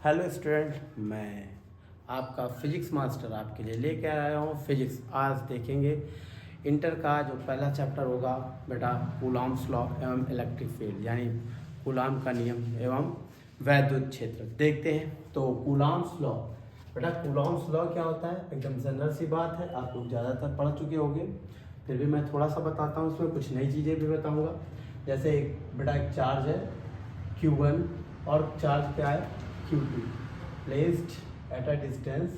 Hello student, मैं आपका physics master आपके लिए लेकर आया हूँ फिजिक्स। आज देखेंगे इंटर का जो पहला चैप्टर होगा बेटा कूलॉम्स लॉ एवं इलेक्ट्रिक फील्ड, यानी कूलॉम का नियम एवं वैद्युत क्षेत्र। देखते हैं तो कूलॉम्स लॉ। बेटा कूलॉम्स लॉ क्या होता है? एकदम जनरल सी बात है, आप लोग ज़्यादातर पढ़ चुके होंगे, फिर भी मैं थोड़ा सा बताता हूँ, उसमें कुछ नई चीज़ें भी बताऊँगा। जैसे एक चार्ज है Q1 और चार्ज क्या है Q2, placed at a distance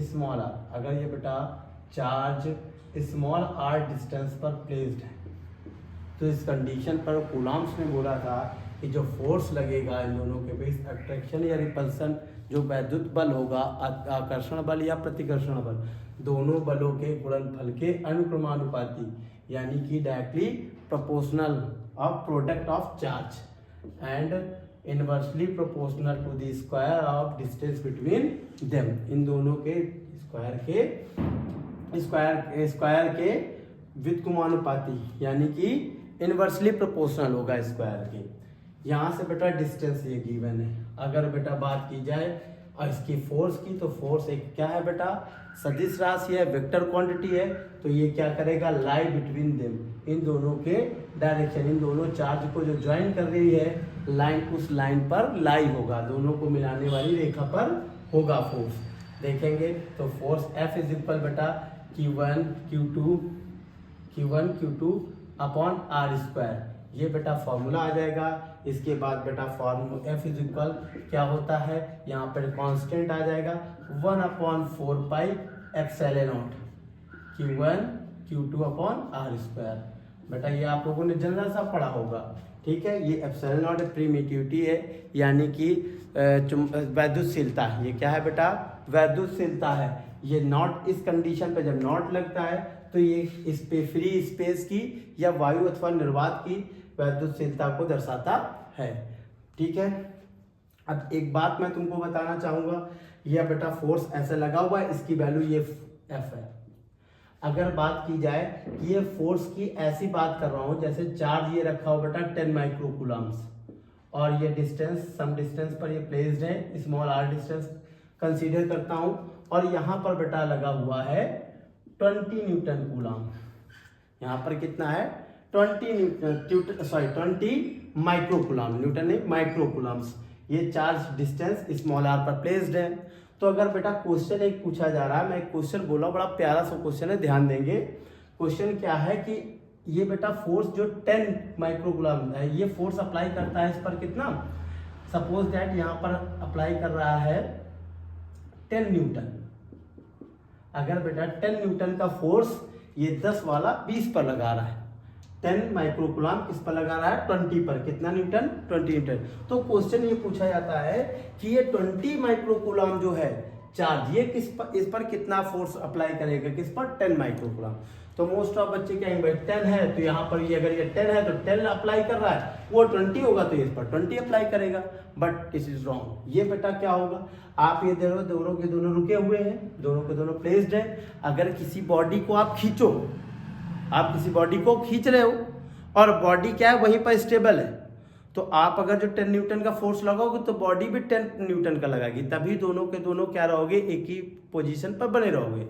small r। अगर ये बेटा चार्ज स्मॉल r डिस्टेंस पर प्लेस्ड है तो इस कंडीशन पर कूलॉम्स ने बोला था कि जो फोर्स लगेगा इन दोनों के बीच, अट्रैक्शन या रिपल्सन, जो वैद्युत बल होगा, आकर्षण बल या प्रतिकर्षण बल, दोनों बलों के गुणनफल के अनुक्रमानुपाती, यानी कि directly proportional of product of charge and inversely proportional to the square of distance between them. इन दोनों के स्क्वायर के व्युत्क्रमानुपाती, यानी कि इनवर्सली प्रोपोर्शनल होगा स्क्वायर के। यहाँ से बेटा डिस्टेंस ये गिवन है। अगर बेटा बात की जाए और इसकी फोर्स की, तो फोर्स एक क्या है बेटा, सदिश राशि है, वेक्टर क्वांटिटी है। तो ये क्या करेगा, लाई बिटवीन देम, इन दोनों के डायरेक्शन, इन दोनों चार्ज को जो ज्वाइन कर रही है लाइन, उस लाइन पर लाई होगा, दोनों को मिलाने वाली रेखा पर होगा फोर्स। देखेंगे तो फोर्स F इज इक्वल बेटा Q1 Q2 upon R square. ये बेटा फॉर्मूला आ जाएगा। इसके बाद बेटा फॉर्मूला F इज इक्वल क्या होता है, यहाँ पर कांस्टेंट आ जाएगा 1/4 pi epsilon not Q1 Q2 upon R square. बेटा ये आप लोगों ने जनरल सा पढ़ा होगा, ठीक है। ये एप्सिलॉन नॉट परमिटिविटी है, यानी कि वैद्युतशीलता। ये क्या है बेटा, वैद्युतशीलता है। ये नॉट, इस कंडीशन पे जब नॉट लगता है तो ये इस पे फ्री स्पेस की या वायु अथवा निर्वात की वैद्युतशीलता को दर्शाता है, ठीक है। अब एक बात मैं तुमको बताना चाहूंगा, यह बेटा फोर्स ऐसे लगा हुआ है, इसकी वैल्यू ये F है। अगर बात की जाए ये फोर्स की, ऐसी बात कर रहा हूं जैसे चार्ज ये रखा हो बेटा 10 माइक्रो कूलम्स, और ये डिस्टेंस, सम डिस्टेंस पर ये प्लेस्ड है, स्मॉल r डिस्टेंस कंसीडर करता हूं, और यहाँ पर बेटा लगा हुआ है 20 न्यूटन कूलम। यहाँ पर कितना है, 20 माइक्रो कूलम, न्यूटन नहीं माइक्रो कूलम्स। ये चार्ज डिस्टेंस स्मॉल r पर प्लेस्ड है। तो अगर बेटा क्वेश्चन एक पूछा जा रहा है, मैं एक क्वेश्चन बोला, बड़ा प्यारा सा क्वेश्चन है, ध्यान देंगे। क्वेश्चन क्या है कि ये बेटा फोर्स जो 10 माइक्रो कूलम है, ये फोर्स अप्लाई करता है इस पर कितना, सपोज दैट यहाँ पर अप्लाई कर रहा है 10 न्यूटन। अगर बेटा 10 न्यूटन का फोर्स ये 10 वाला 20 पर लगा रहा है, 10 माइक्रोकूलम किस पर लगा रहा है, 20 पर, कितना न्यूटन, 20 न्यूटन। तो क्वेश्चन ये पूछा जाता है कि ये 20 माइक्रोकूलम जो है चार्ज, ये किस पर, इस पर कितना फोर्स अप्लाई करेगा, किस पर, 10 माइक्रोकूलम। तो मोस्ट ऑफ बच्चे कहेंगे भाई 10 है तो यहाँ पर ये, अगर ये 10 है तो 10 अप्लाई कर रहा है, वो 20 होगा तो इस पर 20 अप्लाई करेगा, बट दिस इज रॉन्ग। ये बेटा क्या होगा, आप ये दोनों के दोनों रुके हुए हैं, दोनों के दोनों प्लेस्ड है। अगर किसी बॉडी को आप खींचो, आप किसी बॉडी को खींच रहे हो और बॉडी क्या है वहीं पर स्टेबल है, तो आप अगर जो 10 न्यूटन का फोर्स लगाओगे तो बॉडी भी 10 न्यूटन का लगाएगी, तभी दोनों के दोनों क्या रहोगे, एक ही पोजीशन पर बने रहोगे।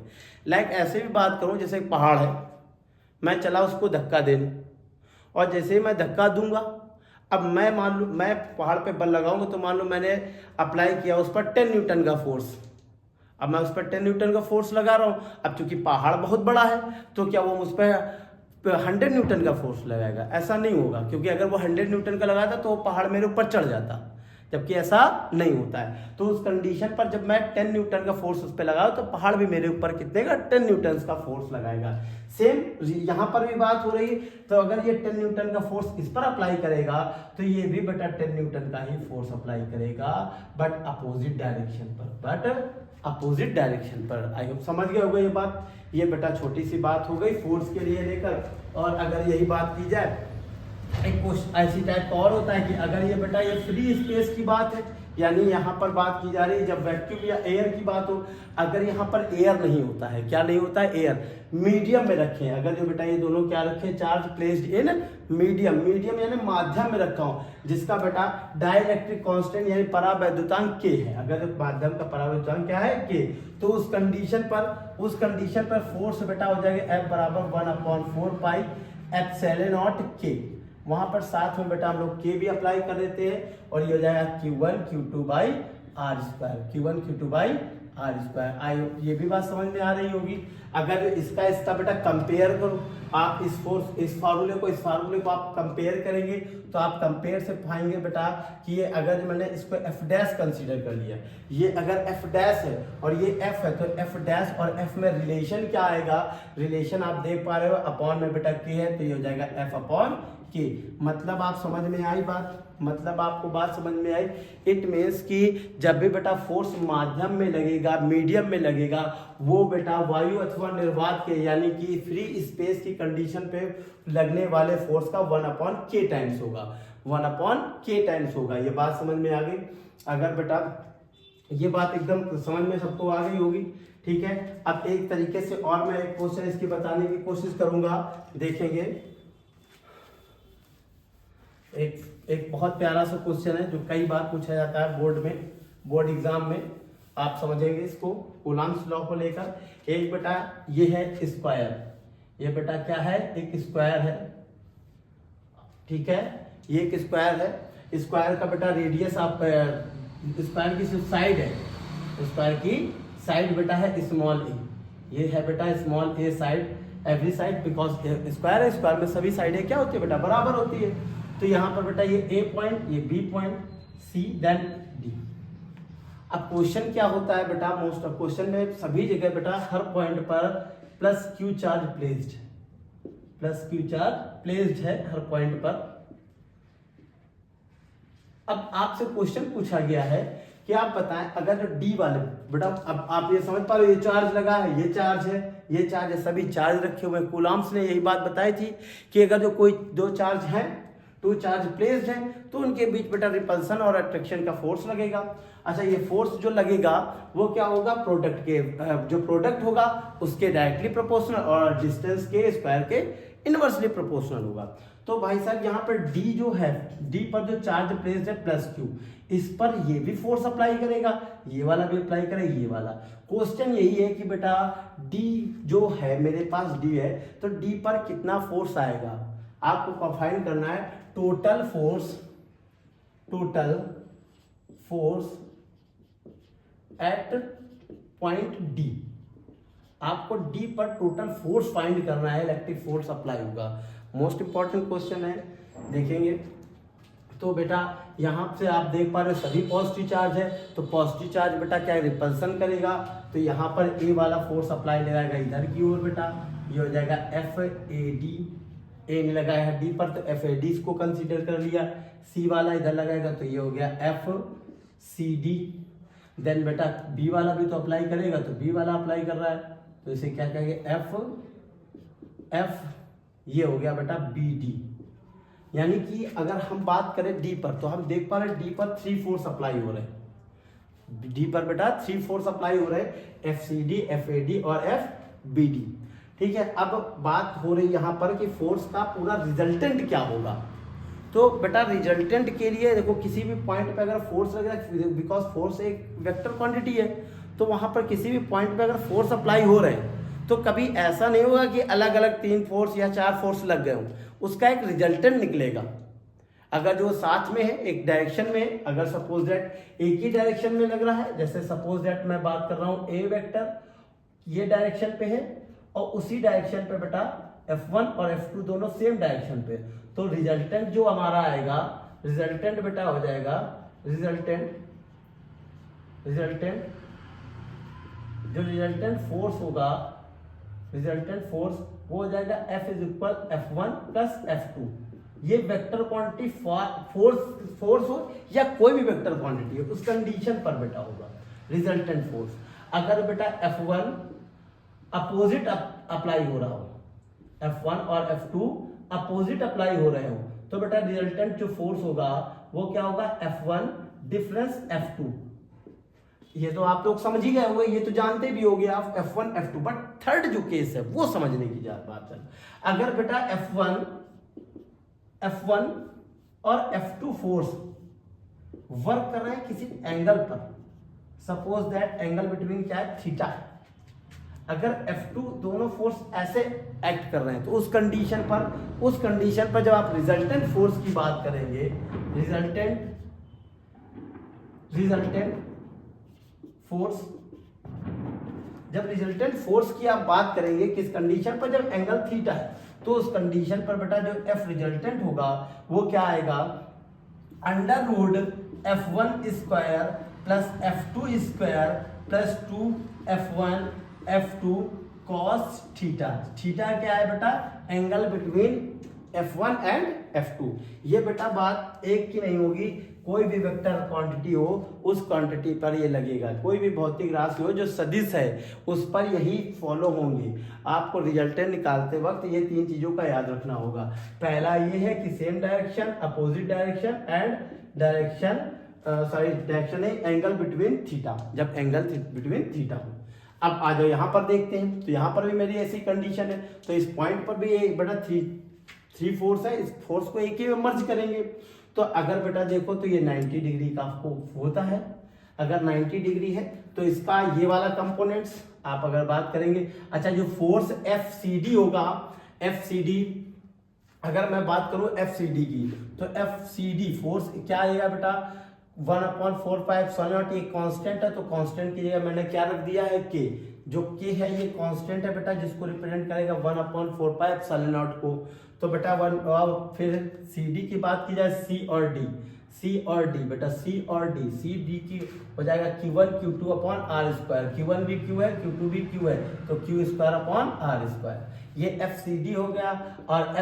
लाइक ऐसे भी बात करूं, जैसे एक पहाड़ है, मैं चला उसको धक्का देने, और जैसे ही मैं धक्का दूंगा, अब मैं मान लो मैं पहाड़ पे बल लगाऊंगा, तो मान लो मैंने अप्लाई किया उस पर 10 न्यूटन का फोर्स। अब मैं उस पर 10 न्यूटन का फोर्स लगा रहा हूं, अब चूंकि पहाड़ बहुत बड़ा है तो क्या वो उस पर 100 न्यूटन का फोर्स लगाएगा? ऐसा नहीं होगा, क्योंकि अगर वो 100 न्यूटन का लगाता तो वो पहाड़ मेरे ऊपर चढ़ जाता, जबकि ऐसा नहीं होता है। तो उस कंडीशन पर जब मैं 10 न्यूटन का फोर्स उस पर लगाऊं तो पहाड़ भी मेरे ऊपर कितने का, 10 न्यूटन का फोर्स लगाएगा। सेम यहाँ पर भी बात हो रही है, तो अगर ये 10 न्यूटन का फोर्स इस पर अप्लाई करेगा तो ये भी बेटा 10 न्यूटन का ही फोर्स अप्लाई करेगा, बट अपोजिट डायरेक्शन पर। आई होप समझ गए होगे ये बात। ये बेटा छोटी सी बात हो गई फोर्स के लिए लेकर। और अगर यही बात की जाए, एक क्वेश्चन ऐसी टाइप का और होता है कि अगर ये बेटा ये फ्री स्पेस की बात है, यानी यहाँ पर बात की जा रही है जब वैक्यूम या एयर की बात हो, अगर यहाँ पर एयर नहीं होता है, क्या नहीं होता है, एयर, मीडियम में रखे हैं, अगर जो बेटा ये दोनों क्या रखे, charge placed in medium, medium यानी माध्यम में रखा हूँ, जिसका बेटा डाइलेक्ट्रिक कांस्टेंट यानी परावैद्युतांक के है, अगर माध्यम का परावैद्युतांक क्या है, के, तो उस कंडीशन पर फोर्स बेटा हो जाएगा F बराबर 1/4 पाई एप्सिलॉन नॉट के, वहां पर साथ में बेटा हम लोग के भी अप्लाई कर देते हैं और ये हो जाएगा Q1 Q2 by R square, Q1 Q2 by R square. आई ये भी बात समझ में आ रही होगी। अगर इसका बेटा कंपेयर करो, आप इस फार्मूले को आप कंपेयर करेंगे तो आप कंपेयर से पाएंगे बेटा कि ये अगर मैंने इसको एफ डैश कंसीडर कर लिया, ये अगर एफ डैश है और ये एफ है, तो एफ डैश और एफ में रिलेशन क्या आएगा, रिलेशन आप देख पा रहे हो, अपॉन में बेटा के है तो ये हो जाएगा एफ अपॉन के। मतलब आप समझ में आई बात, मतलब आपको बात समझ में आई। इट मीन्स कि जब भी बेटा फोर्स माध्यम में लगेगा, मीडियम में लगेगा, वो बेटा वायु अथवा निर्वात के यानी कि फ्री स्पेस की कंडीशन पे लगने वाले फोर्स का 1/k टाइम्स होगा, 1/k टाइम्स होगा। ये बात समझ में आ गई। अगर बेटा ये बात एकदम समझ में सबको आ गई होगी, ठीक है। अब एक तरीके से और मैं एक क्वेश्चन इसकी बताने की कोशिश करूंगा, देखेंगे। एक बहुत प्यारा सा क्वेश्चन है जो कई बार पूछा जाता है बोर्ड एग्जाम में, आप समझेंगे इसको कूलॉम्स लॉ को लेकर। एक बेटा ये है स्क्वायर, ये बेटा क्या है, एक स्क्वायर है, ठीक है, ये एक स्क्वायर है। स्क्वायर का बेटा रेडियस आप स्क्वायर की सिर्फ साइड है, स्क्वायर की साइड बेटा है स्मॉल ए, ये है बेटा small A side, every side because square है, स्क्वायर में सभी साइडें क्या होती है बेटा, बराबर होती है। तो यहाँ पर बेटा ये ए पॉइंट, ये बी पॉइंट, सी देन डी। अब क्वेश्चन क्या होता है बेटा, मोस्ट ऑफ क्वेश्चन में सभी जगह बेटा हर पॉइंट पर plus Q charge placed, plus Q charge placed है हर पॉइंट पर। अब आपसे क्वेश्चन पूछा गया है कि आप बताएं अगर जो डी वाले बेटा, अब आप ये समझ पा रहे हो, ये चार्ज लगा है, ये चार्ज है, ये चार्ज है, सभी चार्ज रखे हुए हैं। कूलॉम्स ने यही बात बताई थी कि अगर जो कोई दो चार्ज हैं, टू चार्ज प्लेस्ड है, तो उनके बीच बेटा रिपल्सन और अट्रैक्शन का फोर्स लगेगा। अच्छा, ये फोर्स जो लगेगा वो क्या होगा, प्रोडक्ट के जो प्रोडक्ट होगा उसके डायरेक्टली प्रोपोर्शनल और डिस्टेंस के स्क्वायर के इनवर्सली प्रोपोर्शनल होगा। तो भाई साहब यहाँ पर डी जो है, डी पर जो चार्ज प्लेस्ड है प्लस क्यू, इस पर ये भी फोर्स अप्लाई करेगा, ये वाला भी अप्लाई करेगा, ये वाला। क्वेश्चन यही है कि बेटा डी जो है मेरे पास डी है, तो डी पर कितना फोर्स आएगा, आपको फाइंड करना है total force at point D. आपको डी पर टोटल फोर्स फाइंड करना है, इलेक्ट्रिक फोर्स अप्लाई होगा। मोस्ट इंपॉर्टेंट क्वेश्चन है, देखेंगे। तो बेटा यहाँ से आप देख पा रहे हो सभी पॉजिटिव चार्ज है, तो पॉजिटिव चार्ज बेटा क्या रिपल्सन करेगा, तो यहाँ पर ए वाला फोर्स अप्लाई लगाएगा इधर की ओर बेटा, ये हो जाएगा एफ ए डी, ए ने लगाया है डी पर तो एफ ए डी इसको कंसीडर कर लिया, सी वाला इधर लगाएगा तो ये हो गया एफ सी डी। देन बेटा बी वाला भी तो अप्लाई करेगा, तो बी वाला अप्लाई कर रहा है तो इसे क्या कहेंगे एफ ये हो गया बेटा बी डी। यानी कि अगर हम बात करें डी पर, तो हम देख पा रहे हैं डी पर 3 फोर्स अप्लाई हो रहे हैं, डी पर बेटा 3 फोर्स अप्लाई हो रहे हैं, F C D, F A D और एफ बी डी, ठीक है। अब बात हो रही यहाँ पर कि फोर्स का पूरा रिजल्टेंट क्या होगा। तो बेटा रिजल्टेंट के लिए देखो, किसी भी पॉइंट पे अगर फोर्स लगेगा, बिकॉज फोर्स एक वेक्टर क्वांटिटी है, तो वहां पर किसी भी पॉइंट पे अगर फोर्स अप्लाई हो रहे हैं तो कभी ऐसा नहीं होगा कि अलग अलग 3 फोर्स या 4 फोर्स लग गए हों, उसका एक रिजल्टेंट निकलेगा। अगर जो साथ में है एक डायरेक्शन में, अगर सपोज दैट एक ही डायरेक्शन में लग रहा है, जैसे सपोज दैट मैं बात कर रहा हूँ ए वेक्टर ये डायरेक्शन पे है और उसी डायरेक्शन पे बेटा F1 और F2 दोनों सेम डायरेक्शन पे, तो रिजल्टेंट जो हमारा आएगा, रिजल्टेंट बेटा हो जाएगा जो रिजल्टेंट फोर्स होगा, रिजल्टेंट फोर्स वो हो जाएगा F is equal F1 plus F2। ये वेक्टर क्वांटिटी फोर्स हो या कोई भी वेक्टर क्वांटिटी हो, उस कंडीशन पर बेटा होगा रिजल्टेंट फोर्स। अगर बेटा F1 अपोजिट अप्लाई हो रहा हो, F1 और F2 अपोजिट अप्लाई हो रहे हो, तो बेटा रिजल्टेंट जो फोर्स होगा वो क्या होगा, F1 डिफरेंस F2, ये तो आप लोग समझ ही गए होंगे, ये तो जानते भी होंगे आप F1 F2, बट थर्ड जो केस है वो समझने की बात है। अगर बेटा F1 और F2 फोर्स वर्क कर रहे हैं किसी एंगल पर, सपोज दैट एंगल बिटवीन क्या है, थीटा। अगर F2 दोनों फोर्स ऐसे एक्ट कर रहे हैं तो उस कंडीशन पर जब आप रिजल्टेंट फोर्स की बात करेंगे, रिजल्टेंट फोर्स की आप बात करेंगे किस कंडीशन पर, जब एंगल थीटा है, तो उस कंडीशन पर बेटा जो F रिजल्टेंट होगा वो क्या आएगा, under root F1 square plus F2 square plus 2F1 F2 cos theta. Theta क्या है बेटा, angle between F1 and F2। ये बेटा बात एक की नहीं होगी, कोई भी वेक्टर क्वांटिटी हो उस क्वांटिटी पर ये लगेगा, कोई भी भौतिक राशि हो जो सदिश है उस पर यही फॉलो होंगे। आपको रिजल्टेंट निकालते वक्त ये तीन चीजों का याद रखना होगा। पहला ये है कि same direction, opposite direction and direction है एंगल बिटवीन थीटा, जब एंगल बिटवीन थीटा हो। अब आ जाओ यहाँ पर देखते हैं, तो यहाँ पर भी मेरी ऐसी कंडीशन है, तो इस पॉइंट पर भी एक बेटा थ्री फोर्स है, इस फोर्स को एक ही में मर्ज करेंगे। तो अगर बेटा देखो तो ये 90 डिग्री का आपको होता है, अगर 90 डिग्री है तो इसका ये वाला कंपोनेंट्स आप अगर बात करेंगे। अच्छा, जो फोर्स FCD होगा, FCD अगर मैं बात करूं FCD की, तो FCD फोर्स क्या आएगा बेटा, 1/4πε0। ये कांस्टेंट है, तो कांस्टेंट की जगह मैंने क्या रख दिया है, K। जो K है ये कांस्टेंट है बेटा, जिसको रिप्रेजेंट करेगा 1/4πε0 को। तो बेटा फिर CD की बात की जाए, C और D बेटा, CD की हो जाएगा Q1 Q2 upon R²। Q1 भी Q है, Q2 भी Q है, तो Q² अपॉन R²। ये FCD हो गया। और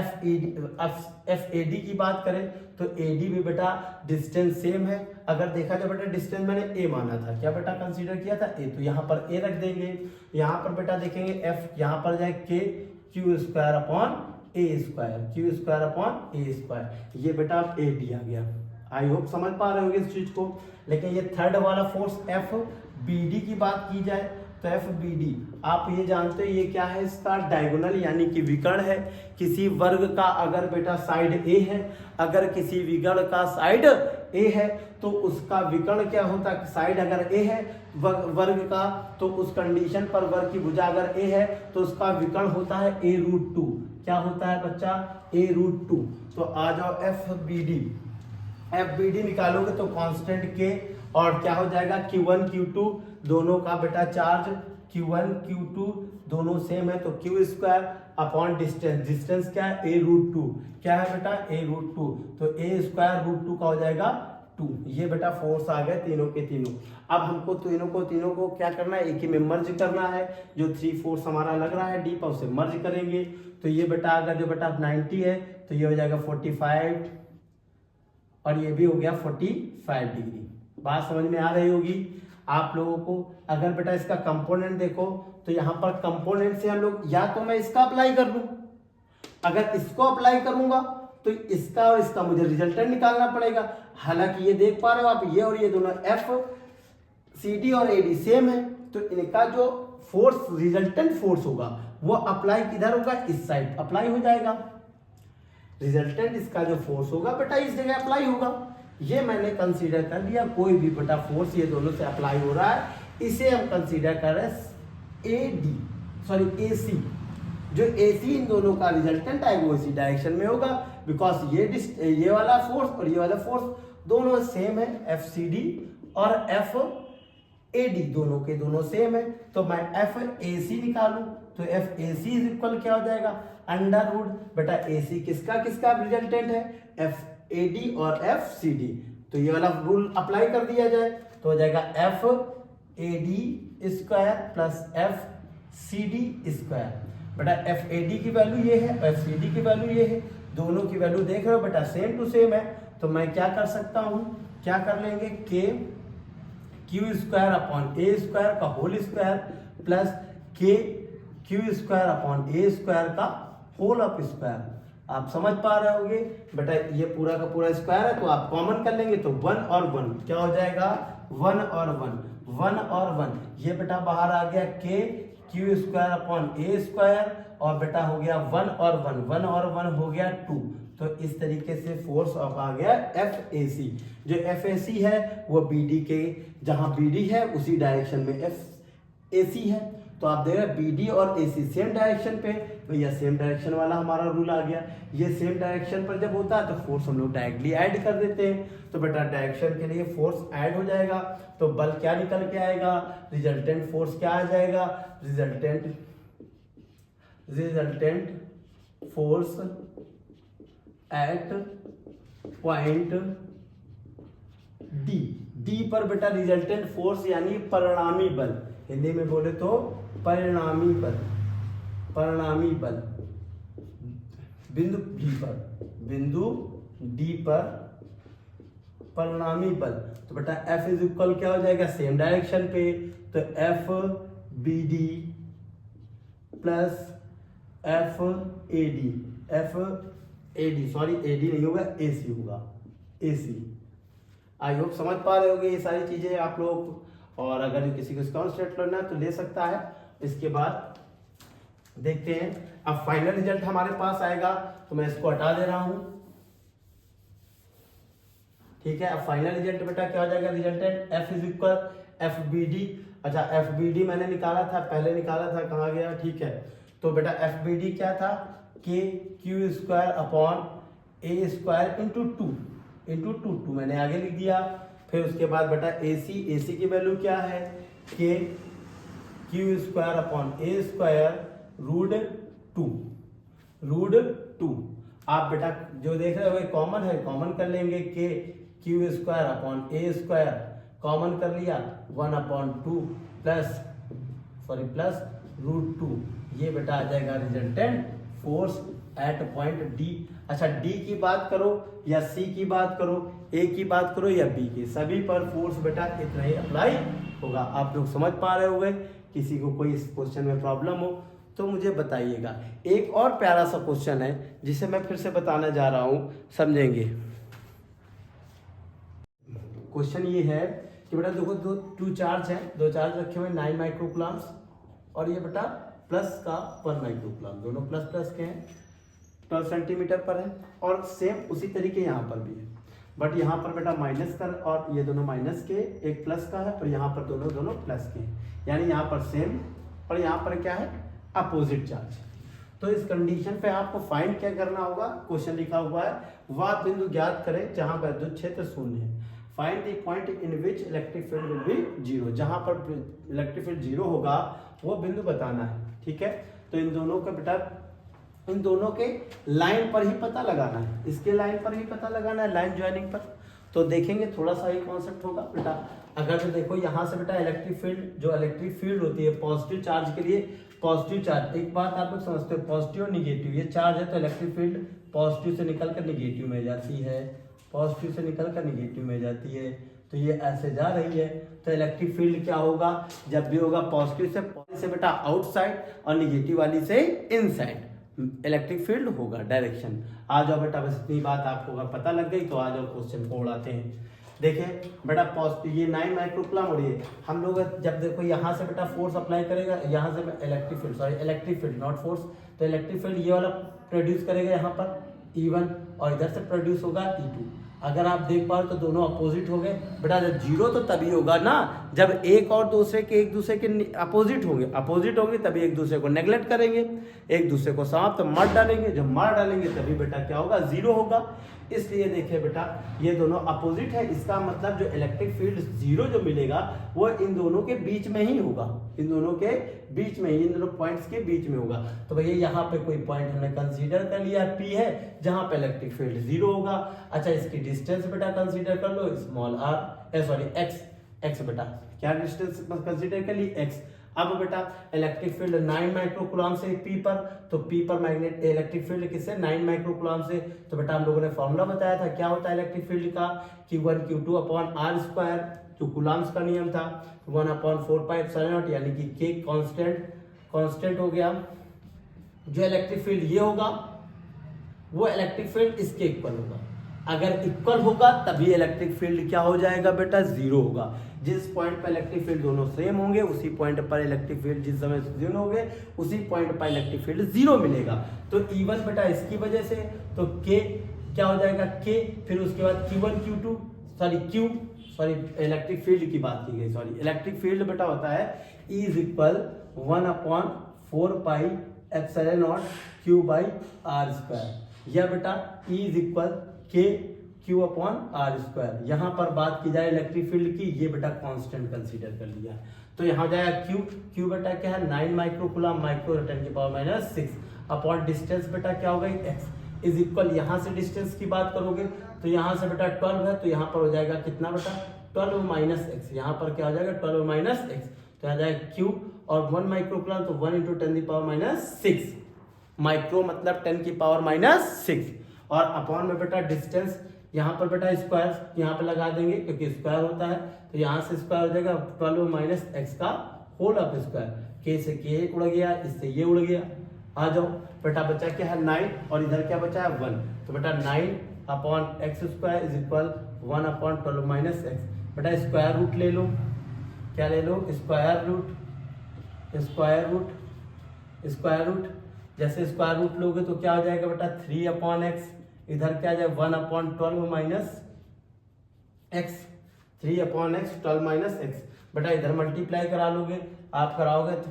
FAD की बात करें तो AD भी बेटा डिस्टेंस सेम है। अगर देखा जाए बेटा डिस्टेंस मैंने A माना था, क्या बेटा कंसीडर किया था A, तो यहाँ पर A रख देंगे। यहाँ पर बेटा देखेंगे F, यहाँ पर जाए K Q² अपॉन A²। ये बेटा AD आ गया। आई होप समझ पा रहे होंगे इस चीज को। लेकिन ये थर्ड वाला फोर्स FBD की बात की जाए तो FBD आप ये जानते हो ये क्या है, इसका डायगोनल यानी कि विकर्ण है। किसी वर्ग का अगर बेटा साइड A है, अगर किसी विकर्ण का साइड A है तो उसका विकर्ण क्या होता है, साइड अगर A है वर्ग का, तो उस कंडीशन पर वर्ग की भुजा अगर A है तो उसका विकर्ण होता है A√2। क्या होता है बच्चा, A√2। तो आ जाओ FBD निकालोगे तो कांस्टेंट K और क्या हो जाएगा, Q1 Q2 दोनों का बेटा चार्ज Q1 Q2 दोनों सेम है, तो Q² अपॉन डिस्टेंस क्या है, A√2। क्या है बेटा, A√2। तो A²√2 का हो जाएगा 2। ये बेटा फोर्स आ गए तीनों के तीनों। अब हमको तीनों को क्या करना है, एक ही में मर्ज करना है। जो 3 फोर्स हमारा लग रहा है D पर उसे मर्ज करेंगे। तो ये बेटा अगर जो बेटा 90 है तो ये हो जाएगा 45 और ये भी हो गया 45 डिग्री। बात समझ में आ रही होगी आप लोगों को। अगर बेटा इसका कंपोनेंट देखो तो यहाँ पर कंपोनेंट से हम लोग या तो मैं इसका अप्लाई कर लूं, अगर इसको अप्लाई करूंगा तो इसका और इसका मुझे रिजल्टेंट निकालना पड़ेगा। हालांकि ये देख पा रहे हो आप, ये और ये दोनों FCD और AD सेम है, तो इनका जो फोर्स रिजल्टेंट फोर्स होगा वो अप्लाई किधर होगा, इस साइड अप्लाई हो जाएगा। रिजल्टेंट इसका जो फोर्स होगा बेटा इस जगह अप्लाई होगा। ये मैंने कंसीडर कर लिया, कोई भी बेटा फोर्स ये दोनों से अप्लाई हो रहा है, इसे हम कंसीडर कर रहे हैं AC। जो AC इन दोनों का रिजल्टेंट है वो इसी डायरेक्शन में होगा, बिकॉज ये वाला फोर्स और ये वाला फोर्स दोनों सेम है, FCD और FAD दोनों के दोनों सेम है। तो मैं FAC निकालूं तो FAC इज इक्वल क्या हो जाएगा, अंडर रूट बेटा AC किसका रिजल्टेंट है, FAD और FCD। तो ये वाला रूल अप्लाई कर दिया जाए तो हो जाएगा FAD² प्लस FCD²। बेटा FAD की वैल्यू ये है, FCD की वैल्यू ये है, दोनों की वैल्यू देख रहे हो बेटा सेम टू सेम है। तो मैं क्या कर सकता हूं, क्या कर लेंगे, Q² अपॉन A² का whole square plus KQ² upon A² का होल ऑफ स्क्वायर। आप समझ पा रहे होगे बेटा, ये पूरा का पूरा स्क्वायर है तो आप कॉमन कर लेंगे तो 1 और 1 क्या हो जाएगा, 1 और 1, 1 और 1, ये बेटा बाहर आ गया k क्यू स्क्वायर अपॉन ए स्क्वायर, और बेटा हो गया 1 और 1, 1 और 1 हो गया 2। तो इस तरीके से फोर्स अब आ गया FAC। जो FAC है वो BD के, जहां BD है उसी डायरेक्शन में FAC है, तो आप देख रहे हैं BD और AC सेम डायरेक्शन पे, भैया सेम डायरेक्शन वाला हमारा रूल आ गया। ये सेम डायरेक्शन पर जब होता है तो फोर्स हम लोग डायरेक्टली ऐड कर देते हैं, तो बेटा डायरेक्शन के लिए फोर्स ऐड हो जाएगा, तो बल क्या निकल के आएगा, रिजल्टेंट फोर्स क्या आ जाएगा, resultant force at point D पर बेटा रिजल्टेंट फोर्स यानी परिणामी बल, हिंदी में बोले तो परिणामी बल बिंदु डी पर परिणामी बल, तो बेटा F इज इक्वल क्या हो जाएगा, सेम डायरेक्शन पे, तो F BD plus F AD, sorry AD नहीं होगा, AC होगा, AC। आई होप समझ पा रहे होगे ये सारी चीजें आप लोग, और अगर किसी को कॉन्सेप्ट लेना है तो ले सकता है। इसके बाद देखते हैं, अब फाइनल रिजल्ट हमारे पास आएगा, तो मैं इसको हटा दे रहा हूं, ठीक है। अब फाइनल रिजल्ट बेटा क्या हो जाएगा, resultant F is equal FBD, अच्छा FBD मैंने निकाला था, पहले निकाला था, कहाँ गया, ठीक है। तो बेटा FBD क्या था, k क्यू स्क्वायर अपॉन ए स्क्वायर इंटू टू मैंने आगे लिख दिया। फिर उसके बाद बेटा AC की वैल्यू क्या है, k क्यू स्क्वायर अपॉन ए स्क्वायर रूट टू। आप बेटा जो देख रहे हो कॉमन है, कॉमन कर लेंगे, k क्यू स्क्वायर अपॉन ए स्क्वायर कॉमन कर लिया, 1/2 प्लस रूट 2, ये बेटा आ जाएगा resultant force at point D. अच्छा डी की बात करो या सी की बात करो, ए की बात करो या बी की, सभी पर फोर्स बेटा इतना ही अप्लाई होगा। आप लोग समझ पा रहे होंगे, किसी को कोई इस क्वेश्चन में प्रॉब्लम हो तो मुझे बताइएगा। एक और प्यारा सा क्वेश्चन है जिसे मैं फिर से बताने जा रहा हूं, समझेंगे। क्वेश्चन ये है कि बेटा देखो दो चार्ज है, दो चार्ज रखे हुए 9 माइक्रोकूलम्स, और ये बेटा प्लस का 1 माइक्रोकूलम, दोनों प्लस के हैं, 12 सेंटीमीटर पर है, और सेम उसी तरीके यहाँ पर भी है, बट यहाँ पर बेटा माइनस का, और ये दोनों माइनस के, एक प्लस का है, और यहाँ पर दोनों प्लस के, यानी यहाँ पर सेम और यहाँ पर क्या है, अपोजिट चार्ज। तो इस कंडीशन पे आपको फाइंड क्या करना होगा, क्वेश्चन लिखा हुआ है, वह बिंदु ज्ञात करें जहां विद्युत क्षेत्र शून्य है। Find the point in which electric field will be zero, जहां पर इलेक्ट्रिक फील्ड जीरो होगा वो बिंदु बताना है, ठीक है। तो इन दोनों का बेटा, इन दोनों के लाइन पर ही पता लगाना है, इसके लाइन पर ही पता लगाना है, लाइन ज्वाइनिंग पर। तो देखेंगे थोड़ा सा ही कॉन्सेप्ट होगा बेटा। अगर तो देखो यहाँ से बेटा इलेक्ट्रिक फील्ड, जो इलेक्ट्रिक फील्ड होती है पॉजिटिव चार्ज के लिए, पॉजिटिव चार्ज, एक बात आप लोग समझते हो, पॉजिटिव और निगेटिव, ये चार्ज है तो इलेक्ट्रिक फील्ड पॉजिटिव से निकलकर निगेटिव में जाती है, पॉजिटिव से निकलकर निगेटिव में जाती है, तो ये ऐसे जा रही है, तो इलेक्ट्रिक फील्ड क्या होगा, जब भी होगा पॉजिटिव से बेटा आउटसाइड और निगेटिव वाली से इनसाइड इलेक्ट्रिक फील्ड होगा, डायरेक्शन। आ जाओ बेटा, बस इतनी बात आपको अगर पता लग गई तो आ जाओ क्वेश्चन को उड़ाते हैं। देखिए बेटा पॉजिटिव, ये 9 माइक्रोकूलम हो रही है, हम लोग जब देखो यहाँ से बेटा फोर्स अप्लाई करेगा, यहाँ से electric field, sorry electric field not force, तो इलेक्ट्रिक फील्ड ये वाला प्रोड्यूस करेगा यहाँ पर E1, और इधर से प्रोड्यूस होगा E2। अगर आप देख पाओ तो दोनों अपोजिट हो गए बेटा, जब जीरो तो तभी होगा ना जब एक और दूसरे के अपोजिट होंगे तभी एक दूसरे को नेग्लेक्ट करेंगे, एक दूसरे को समाप्त मार डालेंगे, जब मार डालेंगे तभी बेटा क्या होगा, जीरो होगा। इसलिए देखिए बेटा ये दोनों अपोजिट है, इसका मतलब जो इलेक्ट्रिक फील्ड जीरो जो मिलेगा वो इन दोनों के बीच में ही होगा, इन दोनों के बीच में ही, इन दोनों पॉइंट्स के बीच में होगा। तो भैया यहाँ पे कोई पॉइंट हमने कंसीडर कर लिया P है, जहां पे इलेक्ट्रिक फील्ड जीरो होगा। अच्छा इसकी डिस्टेंस बेटा कंसीडर कर लो, स्मॉल r, सॉरी x बेटा, क्या डिस्टेंस कंसीडर कर ली, x। अब बेटा इलेक्ट्रिक फील्ड 9 माइक्रोकूलम से P पर, तो P पर मैग्नेट इलेक्ट्रिक फील्ड किससे, 9 माइक्रोकूलम से। तो बेटा हम लोगों ने फॉर्मूला बताया था, क्या होता है इलेक्ट्रिक फील्ड का, Q1 Q2 upon r square, जो कूलम्स का नियम था, 1/4πε0, यानी कि K कांस्टेंट हो गया। जो इलेक्ट्रिक फील्ड ये होगा, वो इलेक्ट्रिक फील्ड इसके इक्वल होगा। अगर इक्वल होगा तभी इलेक्ट्रिक फील्ड क्या हो जाएगा बेटा, जीरो होगा। जिस पॉइंट पर इलेक्ट्रिक फील्ड दोनों सेम होंगे उसी पॉइंट पर इलेक्ट्रिक फील्ड, जिस समय जीरो होंगे उसी पॉइंट पर इलेक्ट्रिक फील्ड जीरो मिलेगा। तो E1 बेटा इसकी वजह से, तो K क्या हो जाएगा, K, फिर उसके बाद Q1 Q2 sorry electric field की बात की गई, सॉरी इलेक्ट्रिक फील्ड बेटा होता है E is equal 1/4 pi epsilon not Q by R square, या बेटा E is equal K Q upon R square. यहाँ पर बात की जाए इलेक्ट्रिक फील्ड की, ये बेटा कांस्टेंट कंसीडर कर लिया, तो यहाँ हो जाएगा Q बेटा क्या है 9 माइक्रोकूलम, माइक्रो 10⁻⁻⁶ अपॉन डिस्टेंस बेटा क्या हो गई x इज इक्वल, यहाँ से डिस्टेंस की बात करोगे तो यहाँ से बेटा 12 है, तो यहाँ पर हो जाएगा कितना बेटा 12 माइनस एक्स, यहाँ पर क्या हो जाएगा 12 माइनस एक्स, तो आ जाएगा Q और 1 माइक्रोकूलम तो 1 × 10⁻⁶ माइक्रो मतलब 10⁻⁻⁶, और अपॉन में बेटा डिस्टेंस, यहाँ पर बेटा स्क्वायर यहाँ पे लगा देंगे क्योंकि स्क्वायर होता है, तो यहाँ से स्क्वायर हो जाएगा 12 माइनस एक्स का होल ऑफ स्क्वायर, के से के उड़ गया, इससे ये उड़ गया। आ जाओ बेटा बचा क्या है 9 और इधर क्या बचा है 1, तो बेटा 9/x square is equal 1/12 minus x. बेटा स्क्वायर रूट ले लो, क्या ले लो स्क्वायर रूट, जैसे स्क्वायर रूट लोगे तो क्या हो जाएगा बेटा 3/x, इधर क्या जाए 1/12 minus x, 3/x 12 minus x, बेटा इधर मल्टीप्लाई करा लोगे आप, कराओगे तो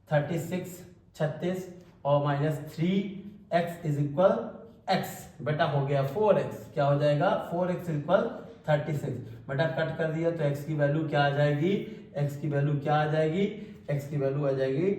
36 और minus 3x is equal x, बेटा हो गया 4x, क्या हो जाएगा 4x इज इक्वल 36, बेटा कट कर दिया तो x की वैल्यू क्या आ जाएगी, x की वैल्यू क्या आ जाएगी, x की वैल्यू आ जाएगी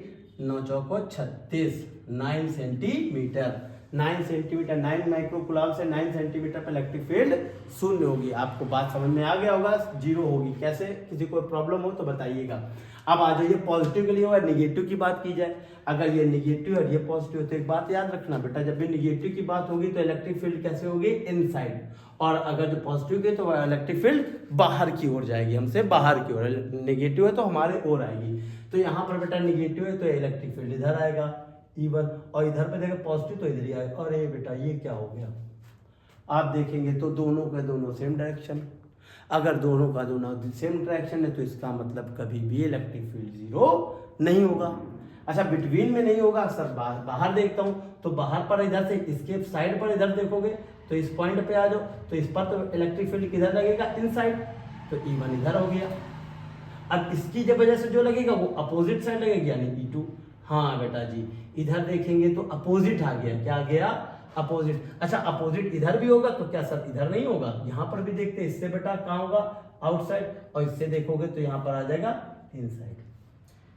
9 चौको 36, 9 सेंटीमीटर, 9 सेंटीमीटर, 9 माइक्रोकूलम से 9 सेंटीमीटर पर इलेक्ट्रिक फील्ड शून्य होगी। आपको बात समझ में आ गया होगा, जीरो होगी। कैसे, किसी को प्रॉब्लम हो तो बताइएगा। अब आ जाइए पॉजिटिव के लिए और नेगेटिव की बात की जाए। अगर ये नेगेटिव और ये पॉजिटिव है तो एक बात याद रखना बेटा, जब भी नेगेटिव की बात होगी तो इलेक्ट्रिक फील्ड कैसे होगी, इनसाइड, और अगर जो पॉजिटिव की तो इलेक्ट्रिक फील्ड बाहर की ओर जाएगी, हमसे बाहर की ओर। नेगेटिव है तो हमारे ओर आएगी, तो यहाँ पर बेटा नेगेटिव है तो इलेक्ट्रिक फील्ड इधर आएगा E1, और इधर पे देखो पॉजिटिव तो इधर ही आएगा। अरे बेटा ये क्या हो गया, आप देखेंगे तो दोनों का दोनों सेम डायरेक्शन, अगर दोनों का दोनों सेम डायरेक्शन है तो इसका मतलब कभी भी इलेक्ट्रिक फील्ड जीरो नहीं होगा। अच्छा बिटवीन में नहीं होगा, सर बाहर देखता हूँ तो बाहर पर इधर से इसके साइड पर इधर देखोगे तो इस पॉइंट पे आ जाओ तो इस पर तो इलेक्ट्रिक फील्ड किधर लगेगा, इनसाइड, तो E1 इधर हो गया। अब इसकी जब वजह से जो लगेगा वो अपोजिट साइड लगेगा यानी E2। हाँ बेटा जी, इधर देखेंगे तो अपोजिट आ गया, क्या आ गया अपोजिट। अच्छा अपोजिट इधर भी होगा तो क्या सर इधर नहीं होगा, यहाँ पर भी देखते हैं, इससे बेटा कहाँ होगा आउटसाइड, और इससे देखोगे तो यहाँ पर आ जाएगा इनसाइड।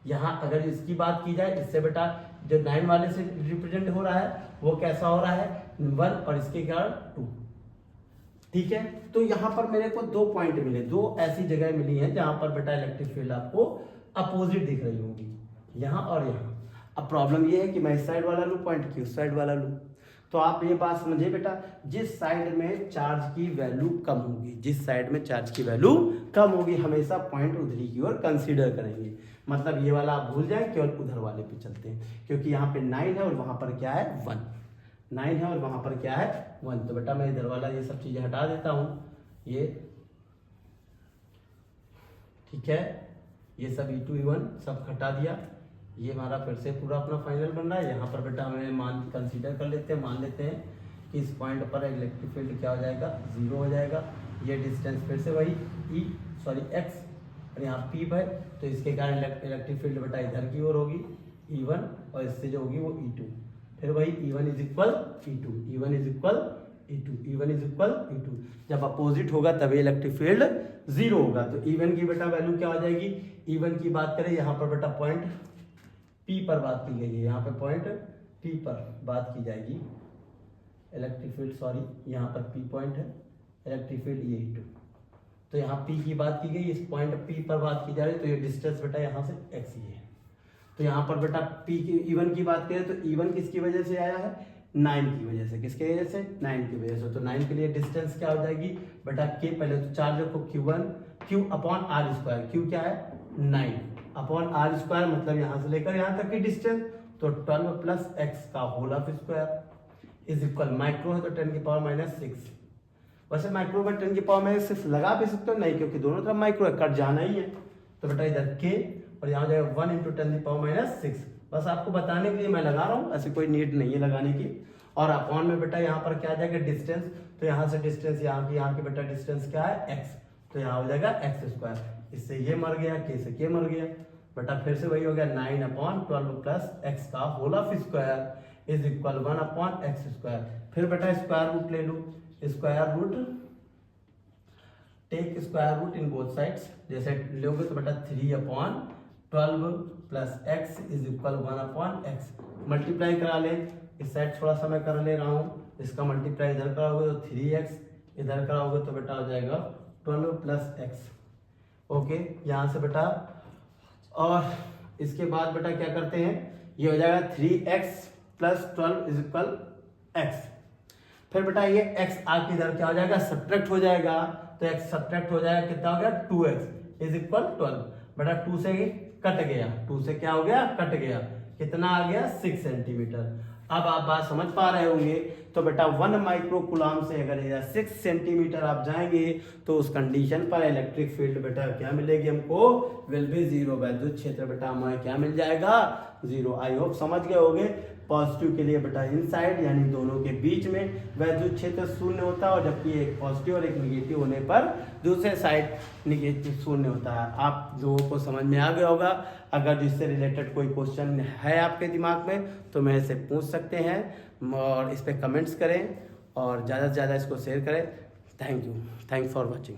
यहाँ अगर इसकी बात की जाए, इससे बेटा जो 9 वाले से रिप्रेजेंट हो रहा है वो कैसा हो रहा है 1 और इसके कारण 2, ठीक है। तो यहाँ पर मेरे को 2 पॉइंट मिले, 2 ऐसी जगह मिली है जहां पर बेटा इलेक्ट्रिक फील्ड आपको अपोजिट दिख रही होगी, यहाँ और यहाँ। अब प्रॉब्लम ये है कि मैं इस साइड वाला लूँ पॉइंट की उस साइड वाला लूँ, तो आप ये बात समझिए बेटा, जिस साइड में चार्ज की वैल्यू कम होगी, जिस साइड में चार्ज की वैल्यू कम होगी हमेशा पॉइंट उधरी की ओर कंसीडर करेंगे। मतलब ये वाला आप भूल जाए, केवल उधर वाले पे चलते हैं, क्योंकि यहाँ पे 9 है और वहां पर क्या है 1, 9 है और वहां पर क्या है 1। तो बेटा मैं इधर वाला ये सब चीजें हटा देता हूँ, ये ठीक है, ये सब E2 E1 सब हटा दिया, ये हमारा फिर से पूरा अपना फाइनल बन रहा है। यहाँ पर बेटा हमें मान कंसीडर कर लेते हैं, मान लेते हैं कि इस पॉइंट पर इलेक्ट्रिक फील्ड क्या हो जाएगा 0 हो जाएगा। ये डिस्टेंस फिर से वही x और यहाँ P है, तो इसके कारण इलेक्ट्रिक फील्ड बेटा इधर की ओर होगी E1, और इससे जो होगी वो E2, फिर वही E1 is equal E2, E1 is equal E2, E1 is equal E2। जब अपोजिट होगा तभी इलेक्ट्रिक फील्ड 0 होगा। तो E1 की बेटा वैल्यू क्या हो जाएगी, E1 की बात करें यहाँ पर बेटा पॉइंट P पर बात की गई है, यहाँ पे पॉइंट P पर बात की जाएगी इलेक्ट्रिक फील्ड, सॉरी यहाँ पर P पॉइंट है, इलेक्ट्रिक फील्ड ये E2, तो यहाँ P की बात की गई, इस पॉइंट P पर बात की जा रही है, तो ये डिस्टेंस बेटा यहाँ से x ही है। तो यहाँ पर बेटा P की E1 की बात करें तो E1 किसकी वजह से आया है 9 की वजह से, किसके वजह से 9 की वजह से। तो 9 के लिए डिस्टेंस क्या हो जाएगी बेटा K, पहले तो चार्ज रखो Q1 Q upon R square, Q क्या है 9 अपॉन R स्क्वायर, मतलब यहाँ से लेकर यहाँ तक की डिस्टेंस, तो 12 प्लस x का whole of square, is equal, micro है तो 10⁻⁶। वैसे माइक्रो में 10⁻⁶ लगा भी सकते हो, नहीं क्योंकि दोनों तरफ माइक्रो है, कट जाना ही है। तो बेटा इधर k और यहाँ हो जाएगा 1 × 10⁻⁶। बस आपको बताने के लिए मैं लगा रहा हूँ, ऐसे कोई नीड नहीं है लगाने की। और अपॉन में बेटा यहाँ पर क्या आ जाएगा डिस्टेंस, तो यहाँ से डिस्टेंस यहाँ की बेटा डिस्टेंस क्या है x, तो यहाँ हो जाएगा x²। इससे ये मर गया, k से k मर गया बेटा, फिर से वही हो गया 9/12 प्लस x का whole of square is equal 1/x²। फिर बेटा स्क्वायर रूट ले लो, square root, take square root in both sides, जैसे लोगे तो बेटा 3/12 plus x is equal 1/x। Multiply करा ले, इस साइड थोड़ा सा मैं कर ले रहा हूँ, इसका मल्टीप्लाई इधर कराओगे तो 3x, इधर कराओगे तो बेटा हो जाएगा 12 प्लस x। ओके, यहाँ से बेटा, और इसके बाद बेटा क्या करते हैं, ये हो जाएगा 3x plus 12 is equal x। फिर बेटा ये x आके इधर क्या हो जाएगा, सब्ट्रैक्ट हो जाएगा, तो x सब्ट्रैक्ट हो जाएगा, कितना हो गया 2x इज इक्वल 12। बेटा 2 से कट गया, 2 से क्या हो गया, कट गया, कितना आ गया 6 सेंटीमीटर। अब आप बात समझ पा रहे होंगे। तो बेटा 1 माइक्रो कूलम से अगर 6 सेंटीमीटर आप जाएंगे तो उस कंडीशन पर इलेक्ट्रिक फील्ड बेटा क्या मिलेगी हमको, विल बी 0। वैद्युत क्षेत्र बेटा हमें क्या मिल जाएगा, 0। आई होप समझ गए होंगे। पॉजिटिव के लिए बेटा इनसाइड यानी दोनों के बीच में वैद्युत क्षेत्र शून्य होता है, और जबकि एक पॉजिटिव और एक निगेटिव होने पर दूसरे साइड निगेटिव शून्य होता है। आप लोगों को समझ में आ गया होगा। अगर जिससे रिलेटेड कोई क्वेश्चन है आपके दिमाग में तो मैं इसे पूछ सकते हैं, और इस पर कमेंट्स करें और ज़्यादा से ज़्यादा इसको शेयर करें। Thank you, thanks for watching.